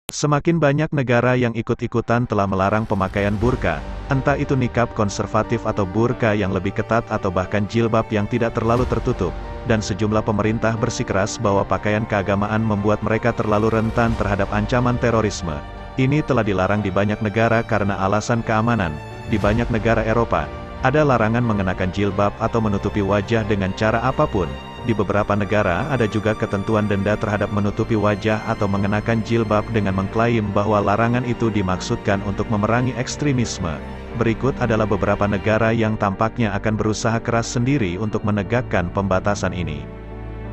Semakin banyak negara yang ikut-ikutan telah melarang pemakaian burka, entah itu nikab konservatif atau burka yang lebih ketat atau bahkan jilbab yang tidak terlalu tertutup, dan sejumlah pemerintah bersikeras bahwa pakaian keagamaan membuat mereka terlalu rentan terhadap ancaman terorisme. Ini telah dilarang di banyak negara karena alasan keamanan. Di banyak negara Eropa, ada larangan mengenakan jilbab atau menutupi wajah dengan cara apapun. Di beberapa negara ada juga ketentuan denda terhadap menutupi wajah atau mengenakan jilbab dengan mengklaim bahwa larangan itu dimaksudkan untuk memerangi ekstremisme. Berikut adalah beberapa negara yang tampaknya akan berusaha keras sendiri untuk menegakkan pembatasan ini.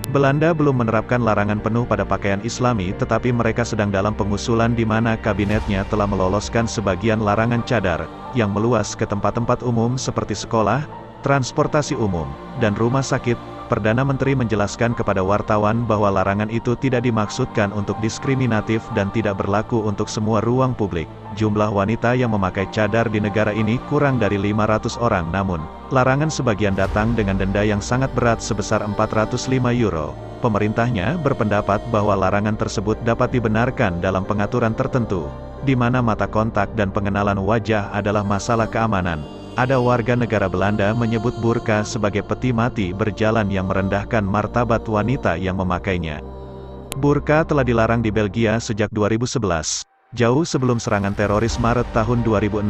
Belanda belum menerapkan larangan penuh pada pakaian Islami, tetapi mereka sedang dalam pengusulan di mana kabinetnya telah meloloskan sebagian larangan cadar, yang meluas ke tempat-tempat umum seperti sekolah, transportasi umum, dan rumah sakit. Perdana Menteri menjelaskan kepada wartawan bahwa larangan itu tidak dimaksudkan untuk diskriminatif dan tidak berlaku untuk semua ruang publik. Jumlah wanita yang memakai cadar di negara ini kurang dari 500 orang, namun, larangan sebagian datang dengan denda yang sangat berat sebesar 405 euro. Pemerintahnya berpendapat bahwa larangan tersebut dapat dibenarkan dalam pengaturan tertentu, di mana mata kontak dan pengenalan wajah adalah masalah keamanan. Ada warga negara Belanda menyebut burka sebagai peti mati berjalan yang merendahkan martabat wanita yang memakainya. Burka telah dilarang di Belgia sejak 2011, jauh sebelum serangan teroris Maret tahun 2016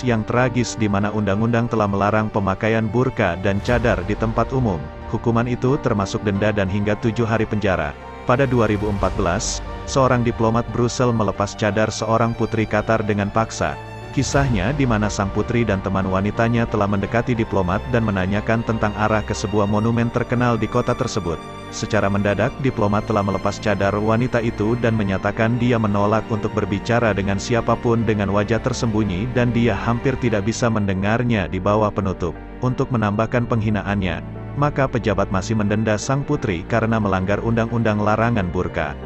yang tragis di mana undang-undang telah melarang pemakaian burka dan cadar di tempat umum. Hukuman itu termasuk denda dan hingga 7 hari penjara. Pada 2014, seorang diplomat Brussel melepas cadar seorang putri Qatar dengan paksa. Kisahnya di mana sang putri dan teman wanitanya telah mendekati diplomat dan menanyakan tentang arah ke sebuah monumen terkenal di kota tersebut. Secara mendadak diplomat telah melepas cadar wanita itu dan menyatakan dia menolak untuk berbicara dengan siapapun dengan wajah tersembunyi dan dia hampir tidak bisa mendengarnya di bawah penutup. Untuk menambahkan penghinaannya, maka pejabat masih mendenda sang putri karena melanggar undang-undang larangan burka.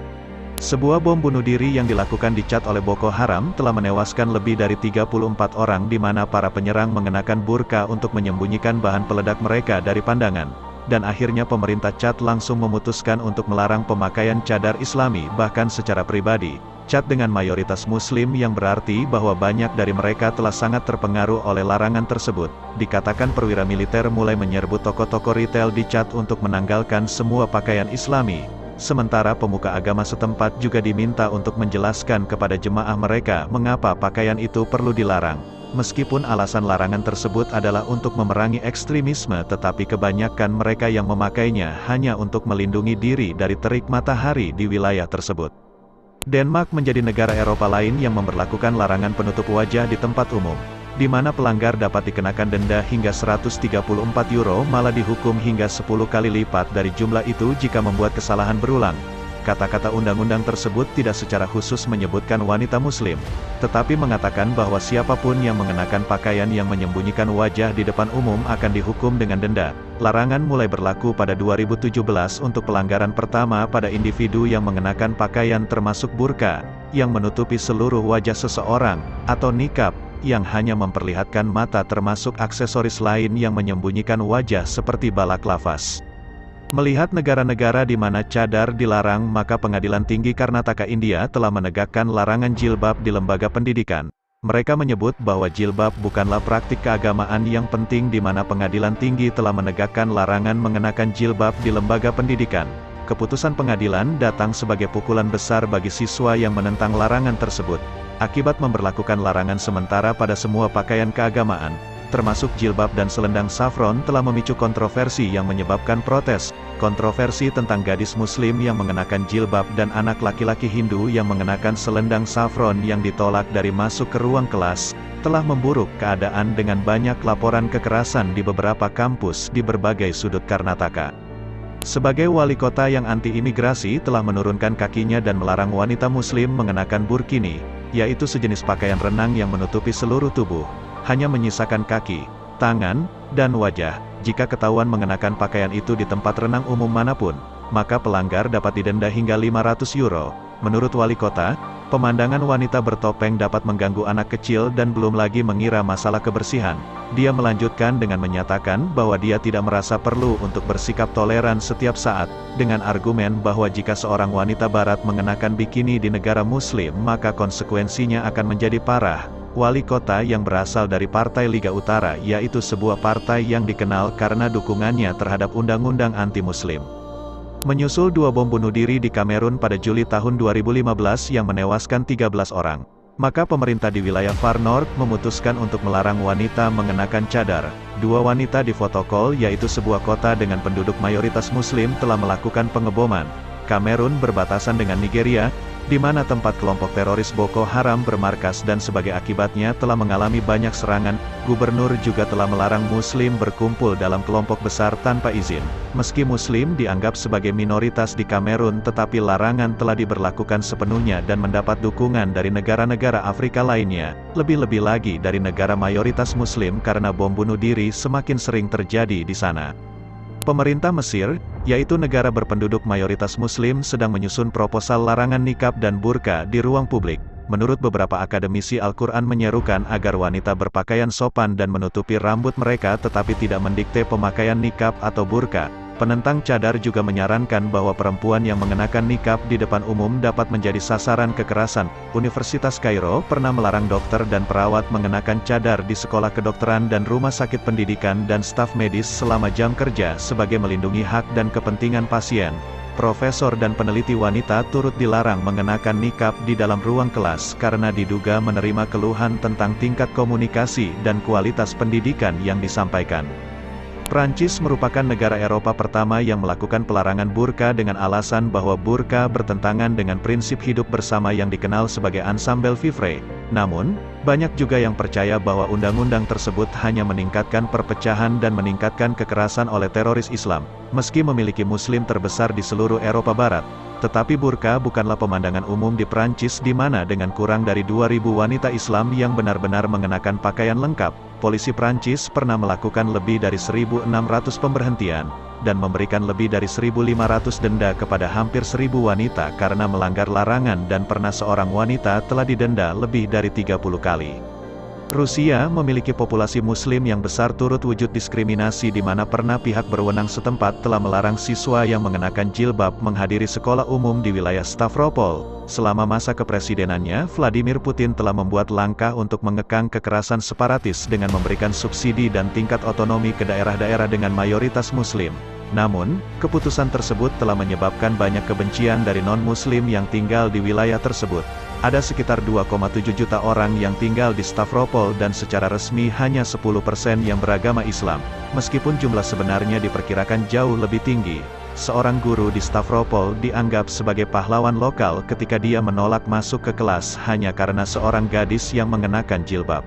Sebuah bom bunuh diri yang dilakukan di Chad oleh Boko Haram telah menewaskan lebih dari 34 orang di mana para penyerang mengenakan burka untuk menyembunyikan bahan peledak mereka dari pandangan. Dan akhirnya pemerintah Chad langsung memutuskan untuk melarang pemakaian cadar Islami bahkan secara pribadi. Chad dengan mayoritas muslim yang berarti bahwa banyak dari mereka telah sangat terpengaruh oleh larangan tersebut. Dikatakan perwira militer mulai menyerbu toko-toko retail di Chad untuk menanggalkan semua pakaian Islami. Sementara pemuka agama setempat juga diminta untuk menjelaskan kepada jemaah mereka mengapa pakaian itu perlu dilarang. Meskipun alasan larangan tersebut adalah untuk memerangi ekstremisme, tetapi kebanyakan mereka yang memakainya hanya untuk melindungi diri dari terik matahari di wilayah tersebut. Denmark menjadi negara Eropa lain yang memberlakukan larangan penutup wajah di tempat umum, di mana pelanggar dapat dikenakan denda hingga 134 euro malah dihukum hingga 10 kali lipat dari jumlah itu jika membuat kesalahan berulang. Kata-kata undang-undang tersebut tidak secara khusus menyebutkan wanita muslim, tetapi mengatakan bahwa siapapun yang mengenakan pakaian yang menyembunyikan wajah di depan umum akan dihukum dengan denda. Larangan mulai berlaku pada 2017 untuk pelanggaran pertama pada individu yang mengenakan pakaian termasuk burka, yang menutupi seluruh wajah seseorang, atau nikab, yang hanya memperlihatkan mata termasuk aksesoris lain yang menyembunyikan wajah seperti balaklavas. Melihat negara-negara di mana cadar dilarang, maka Pengadilan Tinggi Karnataka India telah menegakkan larangan jilbab di lembaga pendidikan. Mereka menyebut bahwa jilbab bukanlah praktik keagamaan yang penting di mana Pengadilan Tinggi telah menegakkan larangan mengenakan jilbab di lembaga pendidikan. Keputusan pengadilan datang sebagai pukulan besar bagi siswa yang menentang larangan tersebut. Akibat memberlakukan larangan sementara pada semua pakaian keagamaan, termasuk jilbab dan selendang saffron telah memicu kontroversi yang menyebabkan protes. Kontroversi tentang gadis muslim yang mengenakan jilbab dan anak laki-laki Hindu yang mengenakan selendang saffron yang ditolak dari masuk ke ruang kelas, telah memburuk keadaan dengan banyak laporan kekerasan di beberapa kampus di berbagai sudut Karnataka. Sebagai wali kota yang anti-imigrasi telah menurunkan kakinya dan melarang wanita muslim mengenakan burkini, yaitu sejenis pakaian renang yang menutupi seluruh tubuh, hanya menyisakan kaki, tangan, dan wajah. Jika ketahuan mengenakan pakaian itu di tempat renang umum manapun, maka pelanggar dapat didenda hingga 500 euro. Menurut wali kota, pemandangan wanita bertopeng dapat mengganggu anak kecil dan belum lagi mengira masalah kebersihan. Dia melanjutkan dengan menyatakan bahwa dia tidak merasa perlu untuk bersikap toleran setiap saat, dengan argumen bahwa jika seorang wanita barat mengenakan bikini di negara muslim maka konsekuensinya akan menjadi parah. Wali kota yang berasal dari Partai Liga Utara, yaitu sebuah partai yang dikenal karena dukungannya terhadap undang-undang anti-muslim. Menyusul 2 bom bunuh diri di Kamerun pada Juli tahun 2015 yang menewaskan 13 orang, maka pemerintah di wilayah Far North memutuskan untuk melarang wanita mengenakan cadar. 2 wanita di Fotokol, yaitu sebuah kota dengan penduduk mayoritas muslim, telah melakukan pengeboman. Kamerun berbatasan dengan Nigeria, di mana tempat kelompok teroris Boko Haram bermarkas dan sebagai akibatnya telah mengalami banyak serangan. Gubernur juga telah melarang muslim berkumpul dalam kelompok besar tanpa izin. Meski muslim dianggap sebagai minoritas di Kamerun, tetapi larangan telah diberlakukan sepenuhnya dan mendapat dukungan dari negara-negara Afrika lainnya, lebih-lebih lagi dari negara mayoritas muslim karena bom bunuh diri semakin sering terjadi di sana. Pemerintah Mesir, yaitu negara berpenduduk mayoritas muslim, sedang menyusun proposal larangan nikab dan burka di ruang publik. Menurut beberapa akademisi, Al-Quran menyerukan agar wanita berpakaian sopan dan menutupi rambut mereka tetapi tidak mendikte pemakaian nikab atau burka. Penentang cadar juga menyarankan bahwa perempuan yang mengenakan nikab di depan umum dapat menjadi sasaran kekerasan. Universitas Kairo pernah melarang dokter dan perawat mengenakan cadar di sekolah kedokteran dan rumah sakit pendidikan dan staf medis selama jam kerja sebagai melindungi hak dan kepentingan pasien. Profesor dan peneliti wanita turut dilarang mengenakan nikab di dalam ruang kelas karena diduga menerima keluhan tentang tingkat komunikasi dan kualitas pendidikan yang disampaikan. Prancis merupakan negara Eropa pertama yang melakukan pelarangan burka dengan alasan bahwa burka bertentangan dengan prinsip hidup bersama yang dikenal sebagai ensemble vivre. Namun, banyak juga yang percaya bahwa undang-undang tersebut hanya meningkatkan perpecahan dan meningkatkan kekerasan oleh teroris Islam. Meski memiliki muslim terbesar di seluruh Eropa Barat, tetapi burka bukanlah pemandangan umum di Prancis, di mana dengan kurang dari 2.000 wanita Islam yang benar-benar mengenakan pakaian lengkap. Polisi Prancis pernah melakukan lebih dari 1.600 pemberhentian, dan memberikan lebih dari 1.500 denda kepada hampir 1.000 wanita karena melanggar larangan, dan pernah seorang wanita telah didenda lebih dari 30 kali. Rusia memiliki populasi muslim yang besar, turut wujud diskriminasi di mana pernah pihak berwenang setempat telah melarang siswa yang mengenakan jilbab menghadiri sekolah umum di wilayah Stavropol. Selama masa kepresidenannya, Vladimir Putin telah membuat langkah untuk mengekang kekerasan separatis dengan memberikan subsidi dan tingkat otonomi ke daerah-daerah dengan mayoritas muslim. Namun, keputusan tersebut telah menyebabkan banyak kebencian dari non-muslim yang tinggal di wilayah tersebut. Ada sekitar 2,7 juta orang yang tinggal di Stavropol dan secara resmi hanya 10% yang beragama Islam, meskipun jumlah sebenarnya diperkirakan jauh lebih tinggi. Seorang guru di Stavropol dianggap sebagai pahlawan lokal ketika dia menolak masuk ke kelas hanya karena seorang gadis yang mengenakan jilbab.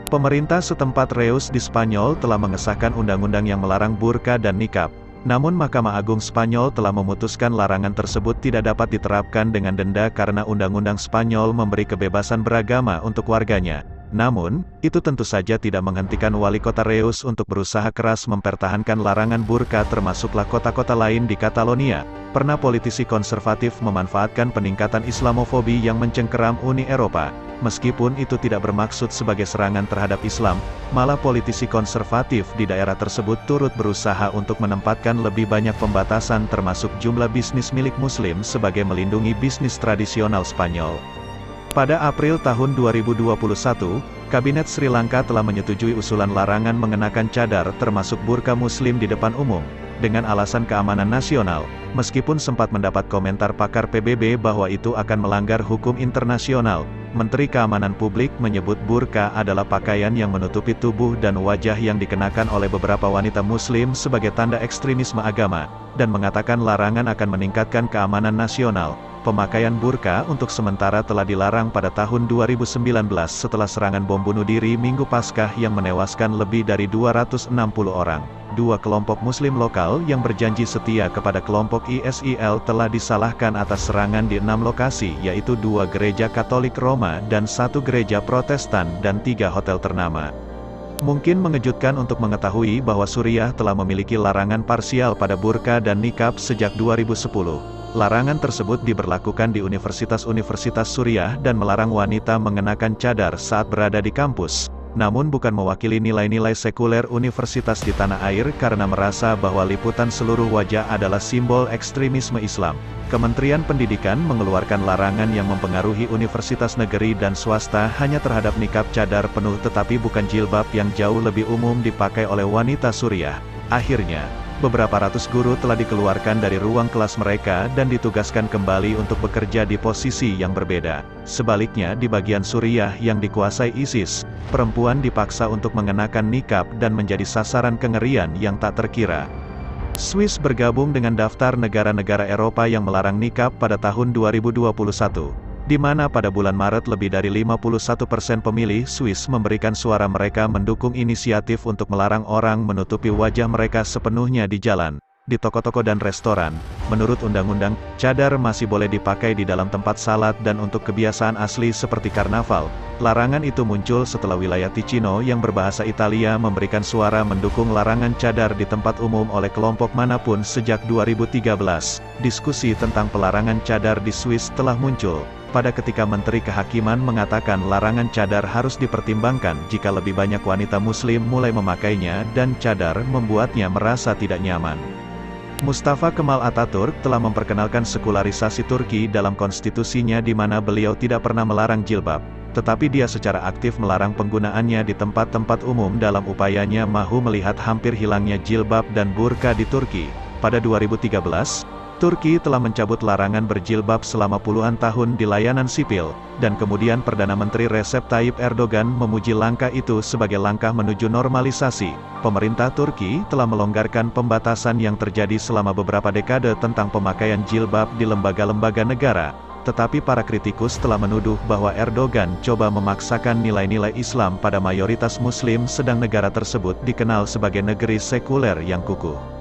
Pemerintah setempat Reus di Spanyol telah mengesahkan undang-undang yang melarang burka dan nikab. Namun Mahkamah Agung Spanyol telah memutuskan larangan tersebut tidak dapat diterapkan dengan denda karena Undang-Undang Spanyol memberi kebebasan beragama untuk warganya. Namun, itu tentu saja tidak menghentikan wali kota Reus untuk berusaha keras mempertahankan larangan burka, termasuklah kota-kota lain di Catalonia. Pernah politisi konservatif memanfaatkan peningkatan Islamofobi yang mencengkeram Uni Eropa. Meskipun itu tidak bermaksud sebagai serangan terhadap Islam, malah politisi konservatif di daerah tersebut turut berusaha untuk menempatkan lebih banyak pembatasan termasuk jumlah bisnis milik Muslim sebagai melindungi bisnis tradisional Spanyol. Pada April tahun 2021, Kabinet Sri Lanka telah menyetujui usulan larangan mengenakan cadar termasuk burka Muslim di depan umum, dengan alasan keamanan nasional, meskipun sempat mendapat komentar pakar PBB bahwa itu akan melanggar hukum internasional. Menteri Keamanan Publik menyebut burka adalah pakaian yang menutupi tubuh dan wajah yang dikenakan oleh beberapa wanita Muslim sebagai tanda ekstremisme agama, dan mengatakan larangan akan meningkatkan keamanan nasional. Pemakaian burka untuk sementara telah dilarang pada tahun 2019 setelah serangan bom bunuh diri Minggu Paskah yang menewaskan lebih dari 260 orang. Dua kelompok Muslim lokal yang berjanji setia kepada kelompok ISIL telah disalahkan atas serangan di 6 lokasi, yaitu 2 gereja Katolik Roma dan 1 gereja Protestan dan 3 hotel ternama. Mungkin mengejutkan untuk mengetahui bahwa Suriah telah memiliki larangan parsial pada burka dan nikab sejak 2010. Larangan tersebut diberlakukan di universitas-universitas Suriah dan melarang wanita mengenakan cadar saat berada di kampus, namun bukan mewakili nilai-nilai sekuler universitas di tanah air karena merasa bahwa liputan seluruh wajah adalah simbol ekstremisme Islam. Kementerian Pendidikan mengeluarkan larangan yang mempengaruhi universitas negeri dan swasta hanya terhadap nikab cadar penuh tetapi bukan jilbab yang jauh lebih umum dipakai oleh wanita Suriah. Akhirnya, beberapa ratus guru telah dikeluarkan dari ruang kelas mereka dan ditugaskan kembali untuk bekerja di posisi yang berbeda. Sebaliknya di bagian Suriah yang dikuasai ISIS, perempuan dipaksa untuk mengenakan nikab dan menjadi sasaran kengerian yang tak terkira. Swiss bergabung dengan daftar negara-negara Eropa yang melarang nikab pada tahun 2021. Di mana pada bulan Maret lebih dari 51% pemilih Swiss memberikan suara mereka mendukung inisiatif untuk melarang orang menutupi wajah mereka sepenuhnya di jalan, di toko-toko dan restoran. Menurut undang-undang, cadar masih boleh dipakai di dalam tempat salat dan untuk kebiasaan asli seperti karnaval. Larangan itu muncul setelah wilayah Ticino yang berbahasa Italia memberikan suara mendukung larangan cadar di tempat umum oleh kelompok manapun sejak 2013. Diskusi tentang pelarangan cadar di Swiss telah muncul pada ketika Menteri Kehakiman mengatakan larangan cadar harus dipertimbangkan jika lebih banyak wanita muslim mulai memakainya dan cadar membuatnya merasa tidak nyaman. Mustafa Kemal Atatürk telah memperkenalkan sekularisasi Turki dalam konstitusinya di mana beliau tidak pernah melarang jilbab, tetapi dia secara aktif melarang penggunaannya di tempat-tempat umum dalam upayanya mahu melihat hampir hilangnya jilbab dan burka di Turki. Pada 2013, Turki telah mencabut larangan berjilbab selama puluhan tahun di layanan sipil, dan kemudian Perdana Menteri Recep Tayyip Erdogan memuji langkah itu sebagai langkah menuju normalisasi. Pemerintah Turki telah melonggarkan pembatasan yang terjadi selama beberapa dekade tentang pemakaian jilbab di lembaga-lembaga negara, tetapi para kritikus telah menuduh bahwa Erdogan coba memaksakan nilai-nilai Islam pada mayoritas Muslim sedang negara tersebut dikenal sebagai negeri sekuler yang kukuh.